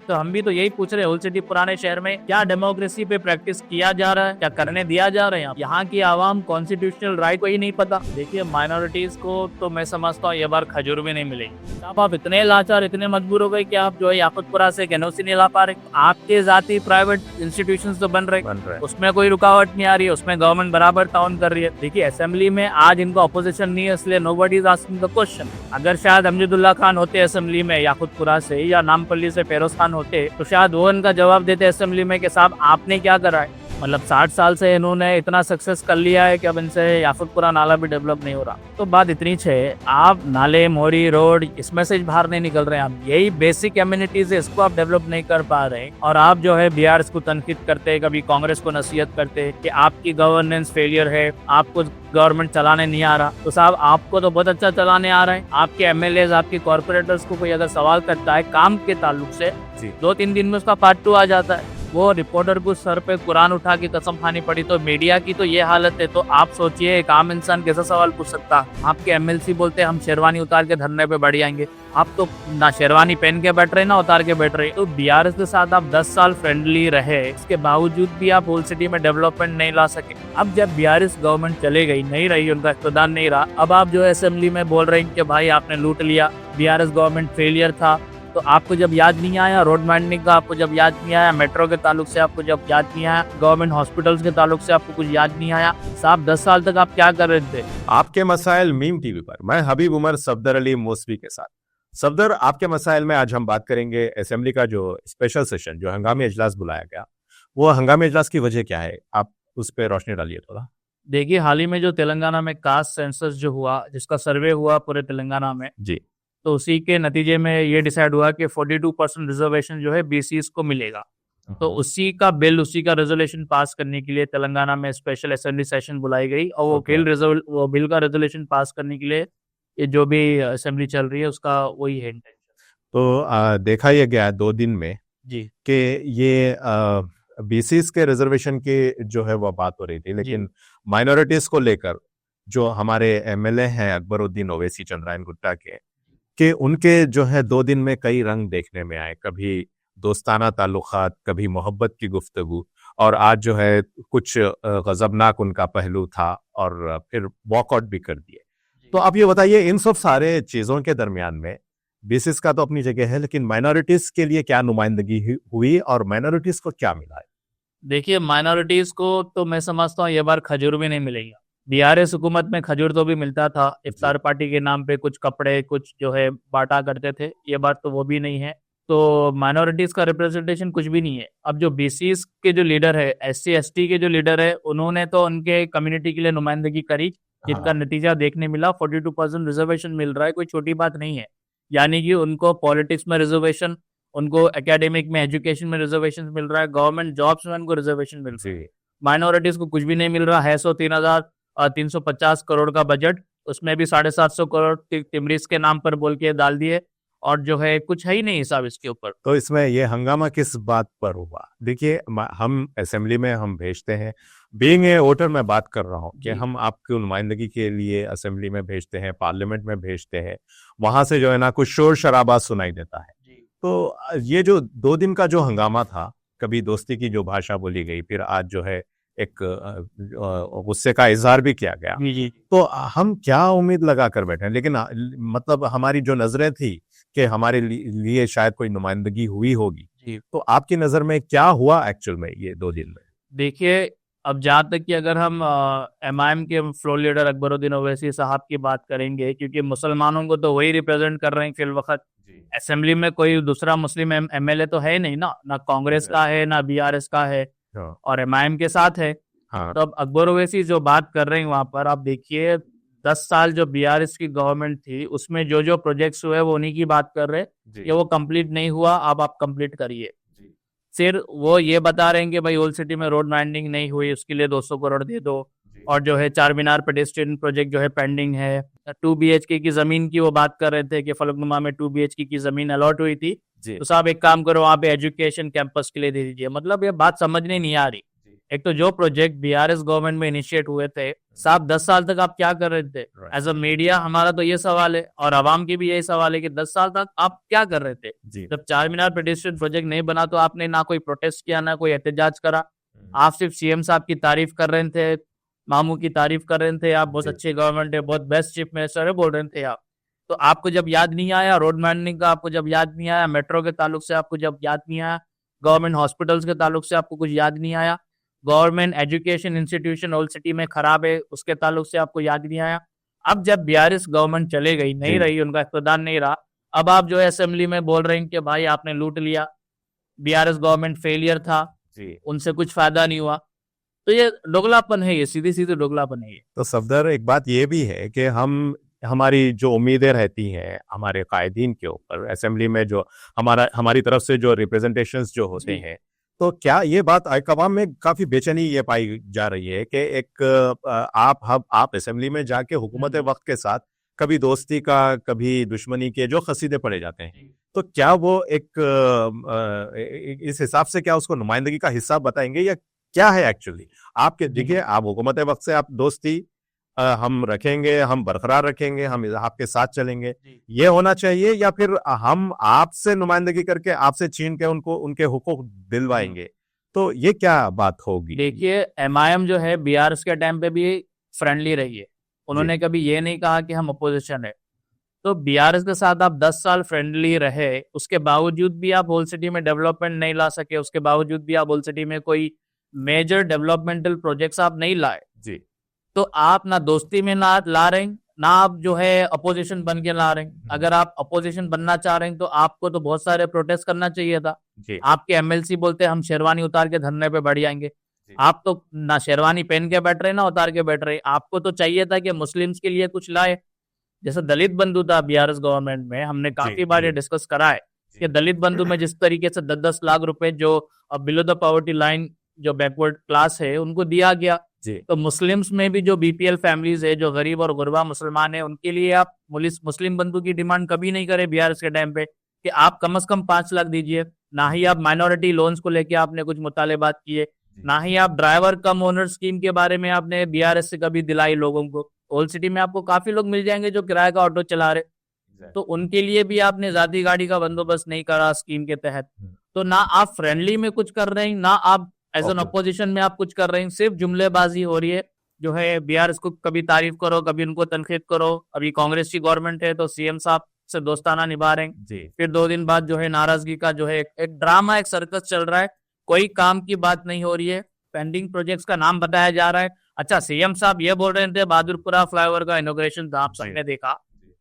तो हम भी तो यही पूछ रहे हैं, ओल्ड सिटी पुराने शहर में क्या डेमोक्रेसी पे प्रैक्टिस किया जा रहा है, क्या करने दिया जा रहा है? यहाँ की आवाम कॉन्स्टिट्यूशनल राइट को ही नहीं पता। देखिए माइनॉरिटीज को तो मैं समझता हूँ ये बार खजूर भी नहीं मिलेगी। अब आप इतने लाचार, इतने मजबूर हो गए कि आप जो है याकुतपुरा से एनओसी नहीं ला पा रहे। आपके जाती प्राइवेट इंस्टीट्यूशन तो बन रहे, उसमें कोई रुकावट नहीं आ रही है, उसमें गवर्नमेंट बराबर ताउन कर रही है। देखिए असेंबली में आज इनको अपोजिशन नहीं है, इसलिए nobody is asking the question. अगर शायद अमजदुल्ला खान होते असेंबली में याकुतपुरा से या नामपल्ली से फेरोज खान होते तो शायद वो इनका जवाब देते असेंबली में कि साहब आपने क्या करा है। मतलब 60 साल से इन्होंने इतना सक्सेस कर लिया है कि अब इनसे याकुतपुरा नाला भी डेवलप नहीं हो रहा। तो बात इतनी है, आप नाले मोरी रोड इसमें से बाहर नहीं निकल रहे हैं। आप यही बेसिक कम्युनिटीज है, इसको आप डेवलप नहीं कर पा रहे और आप जो है बीआरएस को तनकीद करते, कभी कांग्रेस को नसीहत करते कि आपकी गवर्नेंस फेलियर है, आपको गवर्नमेंट चलाने नहीं आ रहा। तो साहब आपको तो बहुत अच्छा चलाने आ रहा है। आपके एमएलए, आपके कॉर्पोरेटर्स को कोई अगर सवाल करता है काम के ताल्लुक से, 2-3 दिन में उसका पार्ट 2 आ जाता है। वो रिपोर्टर को सर पे कुरान उठा के कसम खानी पड़ी। तो मीडिया की तो ये हालत है, तो आप सोचिए एक आम इंसान कैसा सवाल पूछ सकता है। आपके एमएलसी बोलते हैं हम शेरवानी उतार के धरने पे बढ़ जाएंगे, आप तो ना शेरवानी पहन के बैठ रहे ना उतार के बैठ रहे। तो बीआरएस के साथ आप 10 साल फ्रेंडली रहे, इसके बावजूद भी आप ओल्ड सिटी में डेवलपमेंट नहीं ला सके। अब जब बीआरएस गवर्नमेंट चले गई, नहीं रही, उनका इख्तियार नहीं रहा, अब आप जो है असेंबली में बोल रहे हैं कि भाई आपने लूट लिया, बीआरएस गवर्नमेंट फेलियर था। तो आपको जब याद नहीं आया रोड माइंडिंग का, आपको जब याद नहीं आया मेट्रो के ताल्लुक से, आपको जब याद नहीं आया गवर्नमेंट हॉस्पिटल्स के ताल्लुक से, आपको कुछ याद नहीं आया। साहब 10 साल तक आप क्या कर रहे थे? आपके मसाइल मीम टीवी पर मैं हबीब उमर सफदर अली मौसवी के साथ। सफदर, आपके मसाइल में आज हम बात करेंगे असेंबली का जो स्पेशल सेशन, जो हंगामी इजलास बुलाया गया, वो हंगामी इजलास की वजह क्या है? आप उस पर रोशनी डालिए थोड़ा। देखिए हाल ही में जो तेलंगाना में कास्ट सेंसस जो हुआ, जिसका सर्वे हुआ पूरे तेलंगाना में जी, तो उसी के नतीजे में ये डिसाइड हुआ कि 42% रिजर्वेशन जो है बीसीएस को मिलेगा। तो उसी का बिल, उसी का रेजोल्यूशन पास करने के लिए तेलंगाना में स्पेशल असेंबली सेशन बुलाई गई और वो बिल का रेजोल्यूशन पास करने के लिए ये जो भी असेंबली चल रही है उसका वही है इंटेंशन। तो देखा यह गया 2 दिन में जी कि ये बीसीस के रिजर्वेशन की जो है वो बात हो रही थी, लेकिन माइनॉरिटीज को लेकर जो हमारे एमएलए हैं अकबरुद्दीन ओवैसी चंद्रायन गुट्टा के, कि उनके जो है 2 दिन में कई रंग देखने में आए। कभी दोस्ताना ताल्लुकात, कभी मोहब्बत की गुफ्तगू, और आज जो है कुछ गजबनाक उनका पहलू था और फिर वॉकआउट भी कर दिए। तो आप ये बताइए, इन सब सारे चीजों के दरमियान में बेसिस का तो अपनी जगह है, लेकिन माइनॉरिटीज के लिए क्या नुमाइंदगी हुई और माइनॉरिटीज को क्या मिला है? देखिए माइनॉरिटीज को तो मैं समझता हूँ ये बार खजूर भी नहीं मिलेगा। बीआरएस हुकूमत में खजूर तो भी मिलता था, इफ्तार पार्टी के नाम पे कुछ कपड़े कुछ जो है बांटा करते थे, ये बार तो वो भी नहीं है। तो माइनॉरिटीज का रिप्रेजेंटेशन कुछ भी नहीं है। अब जो बीसीस के जो लीडर है, एससी एसटी के जो लीडर है, उन्होंने तो उनके कम्युनिटी के लिए नुमाइंदगी करी, जिसका नतीजा देखने मिला 42% रिजर्वेशन मिल रहा है, कोई छोटी बात नहीं है। यानी कि उनको पॉलिटिक्स में रिजर्वेशन, उनको एकेडमिक में, एजुकेशन में रिजर्वेशन मिल रहा है, गवर्नमेंट जॉब्स में उनको रिजर्वेशन मिल रहा है। माइनॉरिटीज को कुछ भी नहीं मिल रहा है। 3,350 करोड़ का बजट, उसमें भी 750 करोड़ तिमरीज के नाम पर बोल के डाल दिए और जो है कुछ है ही नहीं हिसाब इसके ऊपर। तो इसमें ये हंगामा किस बात पर हुआ? देखिए, हम असेंबली में हम भेजते हैं, बीइंग ए वोटर मैं बात कर रहा हूँ कि हम आपकी नुमाइंदगी के लिए असेंबली में भेजते हैं, पार्लियामेंट में भेजते हैं, वहां से जो है ना कुछ शोर शराबा सुनाई देता है। तो ये जो 2 दिन का जो हंगामा था, कभी दोस्ती की जो भाषा बोली गई, फिर आज जो है एक गुस्से का इजहार भी किया गया। तो हम क्या उम्मीद लगा कर बैठे हैं? लेकिन मतलब हमारी जो नजरें थी कि हमारे लिए शायद कोई नुमाइंदगी हुई होगी, तो आपकी नजर में क्या हुआ एक्चुअल में ये 2 दिन में? देखिए अब जहाँ तक कि अगर हम एमआईएम के फ्लोर लीडर अकबरुद्दीन ओवैसी साहब की बात करेंगे, क्योंकि मुसलमानों को तो वही रिप्रेजेंट कर रहे हैं फिल वक्त। असेंबली में कोई दूसरा मुस्लिम एमएलए तो है नहीं ना कांग्रेस का है ना बीआरएस का है, और एमआईएम के साथ है। तो अब अकबर ओवैसी जो बात कर रहे हैं वहां पर आप देखिए, 10 साल जो बीआरएस की गवर्नमेंट थी उसमें जो जो प्रोजेक्ट्स हुए वो उन्हीं की बात कर रहे हैं कि वो कंप्लीट नहीं हुआ, अब आप कंप्लीट करिए। फिर वो ये बता रहे हैं कि भाई ओल्ड सिटी में रोड वाइंडिंग नहीं हुई, उसके लिए 200 करोड़ दे दो, और जो है चार मीनार पेडेस्ट्रियन प्रोजेक्ट जो है पेंडिंग है। 2 BHK की जमीन की वो बात कर रहे थे कि फलकनुमा में 2 BHK की जमीन अलॉट हुई थी, तो साहब एक काम करो वहां पे एजुकेशन कैंपस के लिए दे दीजिए। मतलब ये बात समझ नहीं आ रही। एक तो जो प्रोजेक्ट बीआरएस गवर्नमेंट में इनिशिएट हुए थे साहब 10 साल तक आप क्या कर रहे थे? Right. एज अ मीडिया हमारा तो ये सवाल है और आवाम की भी यही सवाल है कि 10 साल तक आप क्या कर रहे थे? जी जब चार मीनार पेडिस्ट्रियन प्रोजेक्ट नहीं बना तो आपने ना कोई प्रोटेस्ट किया ना कोई एहतजाज करा। आप सिर्फ सीएम साहब की तारीफ कर रहे थे, मामू की तारीफ कर रहे थे, आप बहुत जी। अच्छी गवर्नमेंट है, बहुत बेस्ट चीफ मिनिस्टर है बोल रहे थे आप। तो आपको जब याद नहीं आया रोड मैंटनिंग का, आपको जब याद नहीं आया मेट्रो के ताल्लुक से, आपको जब याद नहीं आया गवर्नमेंट हॉस्पिटल्स के ताल्लुक से, आपको कुछ याद नहीं आया government education institution old city में खराब है उसके ताल्लुक से आपको याद नहीं आया। अब जब बीआरएस गवर्नमेंट चले गई, नहीं जी। रही, उनका इख्तियार नहीं रहा, अब आप जो है असेंबली में बोल रहे हैं कि भाई आपने लूट लिया, बीआरएस गवर्नमेंट फेलियर था, जी। उनसे कुछ फायदा नहीं हुआ। तो ये दोगलापन है, ये सीधी सीधी दोगलापन है ये। तो सफदर एक बात ये भी है कि हमारी जो उम्मीदें रहती हैं हमारे कायदीन के ऊपर असेंबली में, जो हमारी तरफ से जो रिप्रेजेंटेशंस जो होते जी। हैं, तो क्या ये बात अवाम में काफी बेचैनी ये पाई जा रही है कि एक आप असेंबली में जाके हुकूमत वक्त के साथ कभी दोस्ती का कभी दुश्मनी के जो कसीदे पढ़े जाते हैं, तो क्या वो इस हिसाब से क्या उसको नुमाइंदगी का हिस्सा बताएंगे या क्या है एक्चुअली? आपके देखिए, आप हुकूमत वक्त से आप दोस्ती हम रखेंगे, हम बरकरार रखेंगे, हम आपके साथ चलेंगे, ये होना चाहिए, या फिर हम आपसे नुमाइंदगी करके आपसे छीन के उनको उनके हुकूक दिलवाएंगे? तो ये क्या बात होगी? देखिए एमआईएम जो है बीआरएस के टाइम पे भी फ्रेंडली रही है, उन्होंने कभी ये नहीं कहा कि हम अपोजिशन है। तो बीआरएस के साथ आप 10 साल फ्रेंडली रहे, उसके बावजूद भी आप होल सिटी में डेवलपमेंट नहीं ला सके, उसके बावजूद भी आप होल सिटी में कोई मेजर डेवलपमेंटल प्रोजेक्ट्स आप नहीं लाए। जी। तो आप ना दोस्ती में ना ला रहे हैं, ना आप जो है अपोजिशन बन के ला रहे हैं। अगर आप अपोजिशन बनना चाह रहे हैं तो आपको तो बहुत सारे प्रोटेस्ट करना चाहिए था। जी। आपके एमएलसी बोलते हम शेरवानी उतार के धरने पे बैठ जाएंगे, आप तो ना शेरवानी पहन के बैठ रहे ना उतार के बैठ रहे। आपको तो चाहिए था कि मुस्लिम्स के लिए कुछ लाए, जैसे दलित बंधु था बीआरएस गवर्नमेंट में, हमने काफी बार ये डिस्कस करा है कि दलित बंधु में जिस तरीके से 10-10 लाख रुपए जो बिलो द पॉवर्टी लाइन जो बैकवर्ड क्लास है उनको दिया गया, तो मुस्लिम्स में भी जो बीपीएल फैमिलीज है, जो गरीब और गुरबा मुसलमान है, उनके लिए आप मुस्लिम बंधु की डिमांड कभी नहीं करे बीआरएस के टाइम पे कि आप कम से कम 5 लाख दीजिए। ना ही आप माइनॉरिटी लोन्स को लेके आपने कुछ मुतालेबात किए, ना ही आप ड्राइवर कम ओनर स्कीम के बारे में आपने बीआरएस से कभी दिलाई लोगों को। ओल्ड सिटी में आपको काफी लोग मिल जाएंगे जो किराए का ऑटो चला रहे, तो उनके लिए भी आपने जाती गाड़ी का बंदोबस्त नहीं करा स्कीम के तहत। तो ना आप फ्रेंडली में कुछ कर रहे हैं, ना आप एज एन अपोजिशन में आप कुछ कर रहे हैं, सिर्फ जुमलेबाजी हो रही है जो है। बीआरएस को कभी तारीफ करो, कभी उनको तनकीद करो। अभी कांग्रेस की गवर्नमेंट है तो सीएम साहब से दोस्ताना निभा रहे हैं, फिर 2 दिन बाद जो है नाराजगी का जो है एक ड्रामा, एक सर्कस चल रहा है, कोई काम की बात नहीं हो रही है, पेंडिंग प्रोजेक्ट्स का नाम बताया जा रहा है। अच्छा, सीएम साहब ये बोल रहे थे बहादुरपुरा फ्लाईओवर का इनॉग्रेशन था, आप सबने देखा,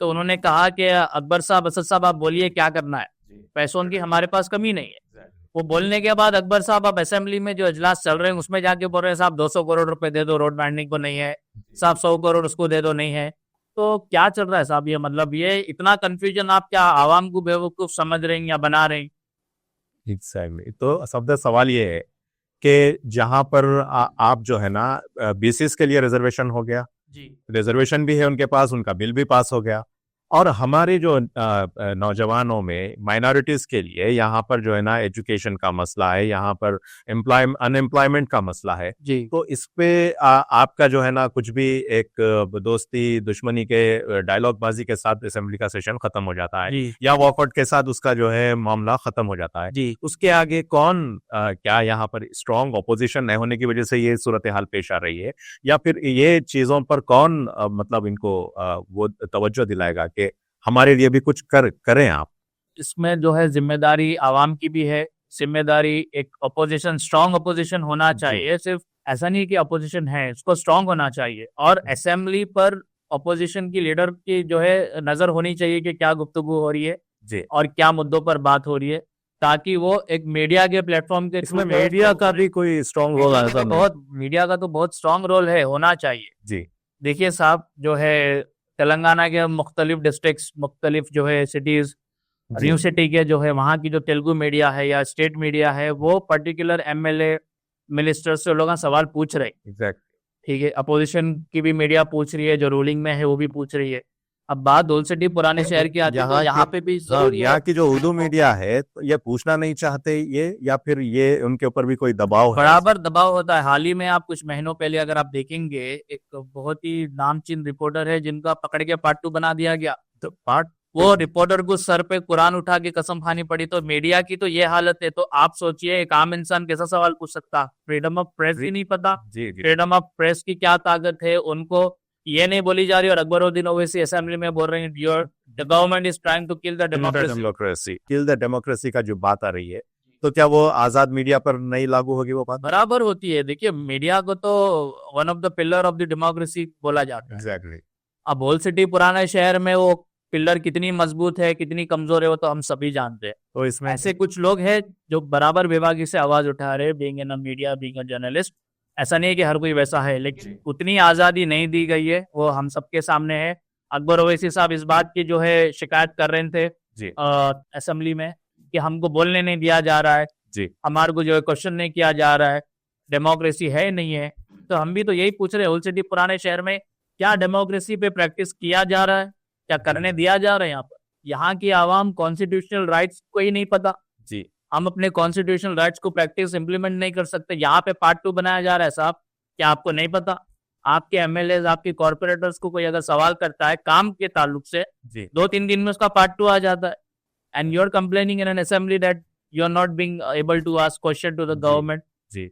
तो उन्होंने कहा कि अकबर साहब, असद साहब आप बोलिए क्या करना है, पैसों की हमारे पास कमी नहीं है। वो बोलने के बाद अकबर साहब अब असेंबली में जो इजलास चल रहे हैं उसमें जाके बोल रहे हैं साहब 200 करोड़ रुपए दे दो रोड मैंटनिंग को, नहीं है साहब 100 करोड़ उसको दे दो, नहीं है। तो क्या चल रहा है साहब? ये मतलब ये इतना कंफ्यूजन, आप क्या आवाम को बेवकूफ समझ रहे हैं या बना रहे हैं? एग्जैक्टली। तो सबसे सवाल ये है कि जहां पर आप जो है ना बीसीएस के लिए रिजर्वेशन हो गया, रिजर्वेशन भी है उनके पास, उनका बिल भी पास हो गया, और हमारे जो नौजवानों में माइनॉरिटीज के लिए यहाँ पर जो है ना एजुकेशन का मसला है, यहाँ पर अनएम्प्लॉयमेंट का मसला है जी। तो इस पे आपका जो है ना कुछ भी एक दोस्ती दुश्मनी के डायलॉग बाजी के साथ असेंबली का सेशन खत्म हो जाता है, या वॉकआउट के साथ उसका जो है मामला खत्म हो जाता है जी। उसके आगे कौन क्या यहाँ पर स्ट्रॉन्ग ऑपोजिशन नहीं होने की वजह से ये सूरत हाल पेश आ रही है, या फिर ये चीजों पर कौन मतलब इनको वो तवज्जो दिलाएगा कि हमारे लिए भी कुछ करें आप? इसमें जो है जिम्मेदारी आवाम की भी है, जिम्मेदारी एक अपोजिशन, स्ट्रॉन्ग अपोजिशन होना चाहिए। सिर्फ ऐसा नहीं कि अपोजिशन है, इसको स्ट्रॉन्ग होना चाहिए, और असेंबली पर अपोजिशन की लीडर की जो है नजर होनी चाहिए कि क्या गुफ्तगू हो रही है जी, और क्या मुद्दों पर बात हो रही है, ताकि वो एक मीडिया के प्लेटफॉर्म के इसमें मीडिया का भी कोई स्ट्रॉन्ग रोल है? मीडिया का तो बहुत स्ट्रॉन्ग रोल है, होना चाहिए जी। देखिए साहब, जो है तेलंगाना के मुख्तलिफ डिस्ट्रिक्ट्स, मुख्तलिफ जो है सिटीज, न्यू सिटी के जो है वहाँ की जो तेलुगु मीडिया है या स्टेट मीडिया है, वो पर्टिकुलर एमएलए मिनिस्टर से लोग सवाल पूछ रहे हैं। एग्जैक्टली। ठीक है, अपोजिशन की भी मीडिया पूछ रही है, जो रूलिंग में है वो भी पूछ रही है। अब बात ओल्ड सिटी पुराने शहर की आती है, तो यहाँ पे भी जरूरी है। यहाँ की जो उर्दू मीडिया है तो ये पूछना नहीं चाहते ये, या फिर ये उनके ऊपर भी कोई दबाव है? बराबर दबाव होता है। हाल ही में आप कुछ महीनों पहले अगर आप देखेंगे, एक बहुत ही नामचीन रिपोर्टर है जिनका पकड़ के पार्ट 2 बना दिया गया। तो पार्ट वो रिपोर्टर को सर पे कुरान उठा के कसम खानी पड़ी। तो मीडिया की तो ये हालत है, तो आप सोचिए एक आम इंसान कैसा सवाल पूछ सकता? फ्रीडम ऑफ प्रेस ही नहीं पता। जी जी फ्रीडम ऑफ प्रेस की क्या ताकत है, उनको ये नहीं बोली जा रही। और अकबरुद्दीन ओवैसी असेंबली में बोल रहे हैं the government is trying to kill the democracy. Kill the democracy का जो बात आ रही है, तो क्या वो आजाद मीडिया पर नहीं लागू होगी वो बात? बराबर होती है। देखिए, मीडिया को तो one of the pillar of the democracy बोला जाता है। एग्जैक्टली। अब ओल्ड सिटी पुराना शहर में वो पिलर कितनी मजबूत है कितनी कमजोर है वो तो हम सभी जानते हैं। तो इसमें ऐसे कुछ लोग हैं जो बराबर बेबाकी से आवाज उठा रहे, being in media, being a journalist. ऐसा नहीं है कि हर कोई वैसा है, लेकिन उतनी आजादी नहीं दी गई है, वो हम सबके सामने है। अकबर ओवैसी साहब इस बात की जो है शिकायत कर रहे थे जी असेंबली में कि हमको बोलने नहीं दिया जा रहा है, जी हमारे को जो है क्वेश्चन नहीं किया जा रहा है, डेमोक्रेसी है नहीं है। तो हम भी तो यही पूछ रहे हैं, ओल्ड सिटी पुराने शहर में क्या डेमोक्रेसी पे प्रैक्टिस किया जा रहा है, क्या करने दिया जा रहा है? यहाँ पर यहाँ की आवाम कॉन्स्टिट्यूशनल राइट्स को ही नहीं पता। जी हम अपने कॉन्स्टिट्यूशनल राइट्स को प्रैक्टिस इंप्लीमेंट नहीं कर सकते। यहाँ पे पार्ट 2 बनाया जा रहा है साहब, क्या आपको नहीं पता? आपके एमएलए, आपके कॉर्पोरेटर्स को कोई अगर सवाल करता है काम के ताल्लुक से, जी 2-3 दिन में उसका पार्ट 2 आ जाता है। And you are complaining in an assembly that you are not being able to ask question to the government. जी।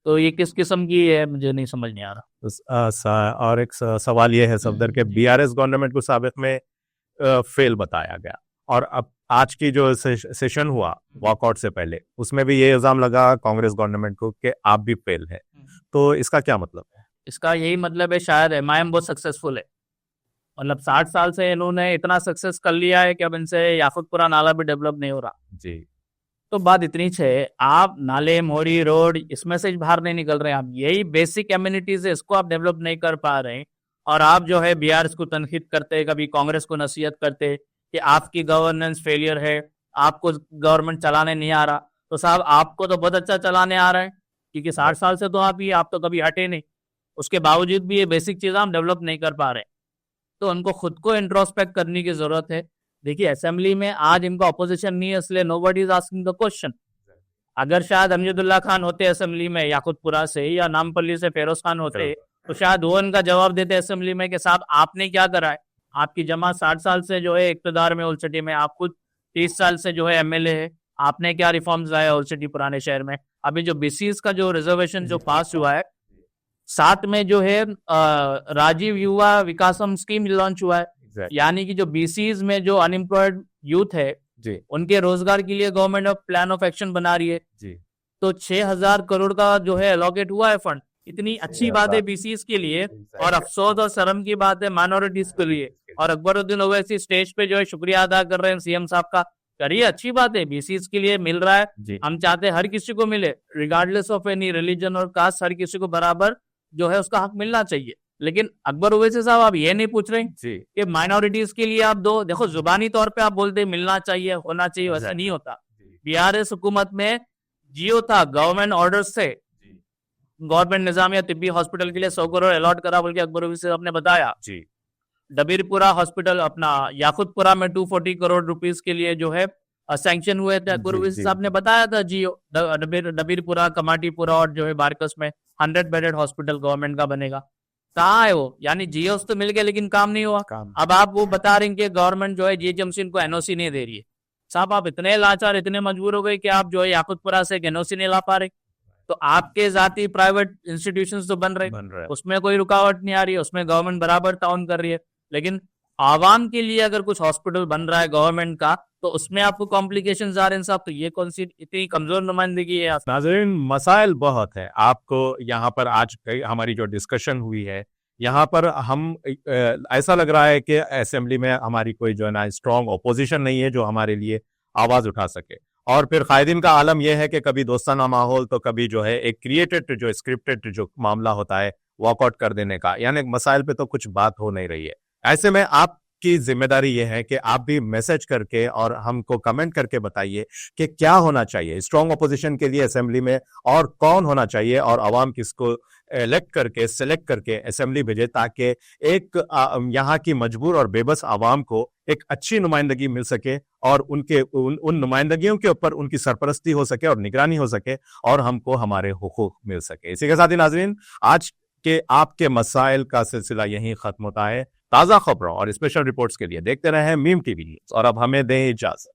तो ये किस किस्म की है, मुझे नहीं समझ नहीं आ रहा। और एक सवाल ये है सफदर के, बीआरएस गवर्नमेंट को साबिक में फेल बताया गया, और अब आज की जो सेशन हुआ वॉकआउट से पहले, उसमें भी ये इल्जाम लगा कांग्रेस गवर्नमेंट को कि आप भी फेल है। तो इसका क्या मतलब है? इसका यही मतलब है शायद एमआईएम बहुत सक्सेसफुल है। मतलब 60 साल से इन्होंने इतना सक्सेस कर लिया है कि अब इनसे याकुतपुरा नाला भी डेवलप नहीं हो रहा। जी। तो बात इतनी है, आप नाले, मोरी, रोड, इसमें से बाहर नहीं निकल रहे हैं। आप यही बेसिक कम्युनिटीज है, इसको आप डेवलप नहीं कर पा रहे हैं। और आप जो है बीआरएस को तनकीद करते, कभी कांग्रेस को नसीहत करते कि आपकी गवर्नेंस फेलियर है, आपको गवर्नमेंट चलाने नहीं आ रहा। तो साहब आपको तो बहुत अच्छा चलाने आ रहा है, क्योंकि 60 साल से तो आप तो कभी हटे नहीं। उसके बावजूद भी ये बेसिक चीज़ हम डेवलप नहीं कर पा रहे। तो उनको खुद को इंट्रोस्पेक्ट करने की जरूरत है। देखिए, असेंबली में आज इनका अपोजिशन नहीं है, इसलिए nobody is asking the question. अगर शायद अमजदुल्ला खान होते असेंबली में याकुतपुरा से, या नामपल्ली से फेरोज खान होते, तो शायद वो उनका जवाब देते असेंबली में कि साहब आपने क्या करा है। आपकी जमात 60 साल से जो है इक्तदार में ओल्ड सिटी में, आप खुद 30 साल से जो है एमएलए है, आपने क्या रिफॉर्म्स लाए ओल्ड सिटी पुराने शहर में? अभी जो बीसीज का जो रिजर्वेशन जो पास हुआ है, साथ में जो है राजीव युवा विकासम स्कीम लॉन्च हुआ है। यानी कि जो बीसीज में जो अनएम्प्लॉयड यूथ है जी उनके रोजगार के लिए government of plan of action बना रही है। जी। तो 6,000 करोड़ का जो है अलॉकेट हुआ है फंड। इतनी अच्छी बात है बीसीज के लिए, और अफसोस और शर्म की बात है माइनॉरिटीज के लिए। और अकबरुद्दीन ओवैसी स्टेज पे जो है शुक्रिया अदा कर रहे हैं सीएम साहब का। करिए, अच्छी बात है, बीसीज के लिए मिल रहा है। हम चाहते हैं हर किसी को मिले, रिगार्डलेस ऑफ एनी रिलीजन और कास्ट, हर किसी को बराबर जो है उसका हक मिलना चाहिए। लेकिन अकबर ओवैसी साहब आप ये नहीं पूछ रहे कि माइनॉरिटीज के लिए आप दो। देखो, जुबानी तौर पे आप बोलते मिलना चाहिए, होना चाहिए, वैसा नहीं होता। बीआरएस हुकूमत में जियो था, गवर्नमेंट ऑर्डर्स से गवर्नमेंट निजामिया तिब्बी हॉस्पिटल के लिए 100 करोड़ अलॉट करा, बल्कि अकबर ओवैसी साहब ने बताया। डबीरपुरा हॉस्पिटल अपना याकुतपुरा में 240 करोड़ रुपीस के लिए जो है सैंक्शन हुए थे। अकबर ओवैसी साहब ने बताया था जियो, डबीरपुरा, कमाटीपुरा और जो है बारकस में 100 बेडेड हॉस्पिटल गवर्नमेंट का बनेगा। कहाँ है वो? यानी जियो तो मिल गया लेकिन काम नहीं हुआ। अब आप वो बता रहे हैं कि गवर्नमेंट जो है जीएचएमसी इनको एनओसी नहीं दे रही है। साहब आप इतने लाचार, इतने मजबूर हो गए कि आप जो है याकुतपुरा से एनओसी नहीं ला पा रहे। तो आपके जाती प्राइवेट इंस्टीट्यूशंस तो बन रहे, उसमें कोई रुकावट नहीं आ रही है, उसमें गवर्नमेंट बराबर ताउन कर रही है। लेकिन आवाम के लिए अगर कुछ हॉस्पिटल बन रहा है गवर्नमेंट का, तो उसमें आपको कॉम्प्लिकेशंस आ रहे हैं साहब। तो ये कौन सी इतनी कमजोर नुमाइंदगी है? नाज़रीन, मसाइल बहुत है। आपको यहाँ पर आज हमारी जो डिस्कशन हुई है, यहाँ पर हम ऐसा लग रहा है कि असेंबली में हमारी कोई जो है ना स्ट्रॉन्ग ओपोजिशन नहीं है जो हमारे लिए आवाज उठा सके। और फिर कायदीन का आलम यह है कि कभी दोस्ताना माहौल, तो कभी जो है एक क्रिएटेड जो स्क्रिप्टेड जो मामला होता है वॉकआउट कर देने का, यानी मसाइल पे तो कुछ बात हो नहीं रही है। ऐसे में आप आपकी जिम्मेदारी ये है कि आप भी मैसेज करके और हमको कमेंट करके बताइए कि क्या होना चाहिए स्ट्रॉन्ग अपोजिशन के लिए असेंबली में, और कौन होना चाहिए, और आवाम किसको इलेक्ट करके सेलेक्ट करके असेंबली भेजे, ताकि एक यहाँ की मजबूर और बेबस आवाम को एक अच्छी नुमाइंदगी मिल सके और उन नुमाइंदगियों के ऊपर उनकी सरपरस्ती हो सके और निगरानी हो सके और हमको हमारे हुकूक मिल सके। इसी के साथ ही नाजरीन, आज के आपके मसाइल का सिलसिला यहीं खत्म होता है। ताज़ा खबरों और स्पेशल रिपोर्ट्स के लिए देखते रहें मीम टीवी और अब हमें दें इजाजत।